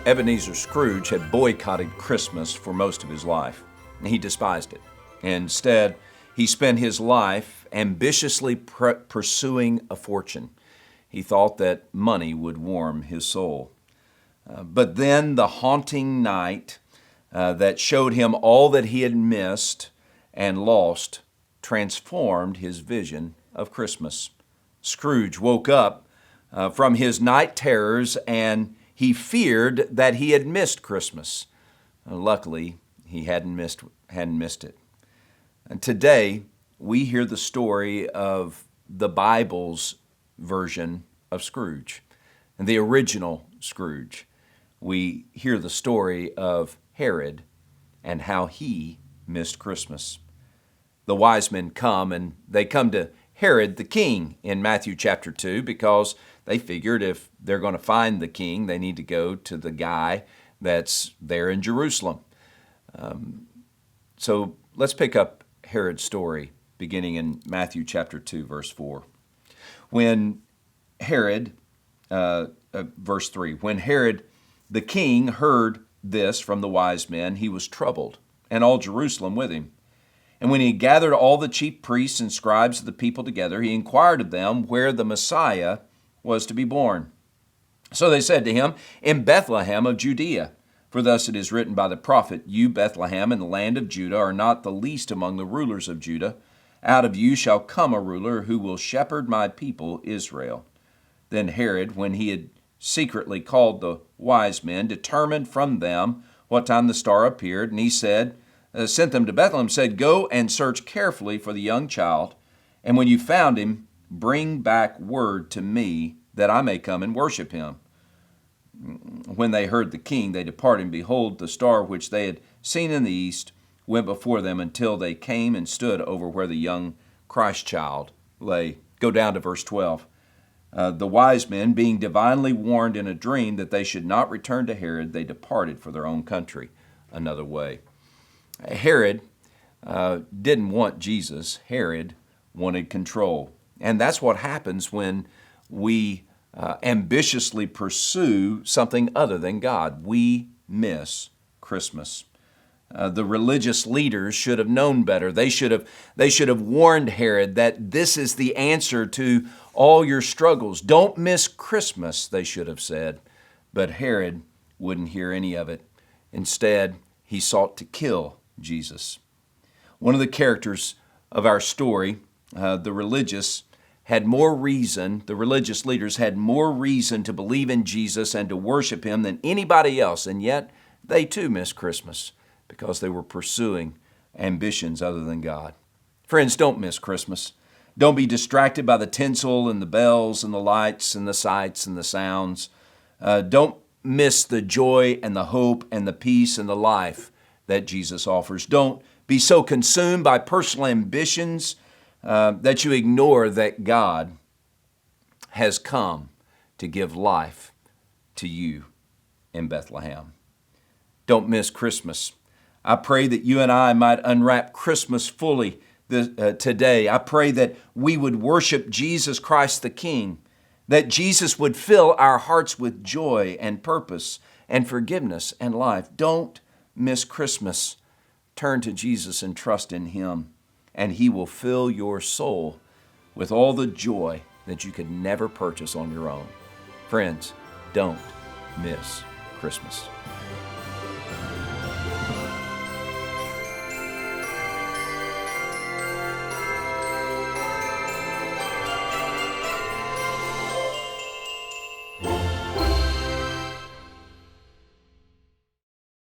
Ebenezer Scrooge had boycotted Christmas for most of his life. He despised it. Instead, he spent his life ambitiously pursuing a fortune. He thought that money would warm his soul. But then the haunting night that showed him all that he had missed and lost transformed his vision of Christmas. Scrooge woke up from his night terrors and he feared that he had missed Christmas. Luckily, he hadn't missed it. And today, we hear the story of the Bible's version of Scrooge, and the original Scrooge. We hear the story of Herod and how he missed Christmas. The wise men come, and they come to Herod the king in Matthew chapter 2 because they figured if they're going to find the king, they need to go to the guy that's there in Jerusalem. So let's pick up Herod's story beginning in Matthew chapter 2, verse 4. When Herod, verse 3, when Herod the king heard this from the wise men, he was troubled, and all Jerusalem with him. And when he gathered all the chief priests and scribes of the people together, he inquired of them where the Messiah was to be born. So they said to him, in Bethlehem of Judea. For thus it is written by the prophet, you, Bethlehem, in the land of Judah, are not the least among the rulers of Judah. Out of you shall come a ruler who will shepherd my people Israel. Then Herod, when he had secretly called the wise men, determined from them what time the star appeared, and he sent them to Bethlehem, said, go and search carefully for the young child, and when you found him, bring back word to me that I may come and worship him. When they heard the king, they departed, and behold, the star which they had seen in the east went before them until they came and stood over where the young Christ child lay. Go down to verse 12. The wise men, being divinely warned in a dream that they should not return to Herod, they departed for their own country another way. Herod didn't want Jesus. Herod wanted control. And that's what happens when we ambitiously pursue something other than God. We miss Christmas. The religious leaders should have known better. They should have warned Herod that this is the answer to all your struggles. Don't miss Christmas, they should have said. But Herod wouldn't hear any of it. Instead, he sought to kill Jesus. One of the characters of our story, the religious leaders had more reason to believe in Jesus and to worship him than anybody else, and yet they too missed Christmas because they were pursuing ambitions other than God. Friends, don't miss Christmas. Don't be distracted by the tinsel and the bells and the lights and the sights and the sounds. Don't miss the joy and the hope and the peace and the life that Jesus offers. Don't be so consumed by personal ambitions that you ignore that God has come to give life to you in Bethlehem. Don't miss Christmas. I pray that you and I might unwrap Christmas fully today. I pray that we would worship Jesus Christ the King, that Jesus would fill our hearts with joy and purpose and forgiveness and life. Don't miss Christmas. Turn to Jesus and trust in him, and he will fill your soul with all the joy that you could never purchase on your own. Friends, don't miss Christmas.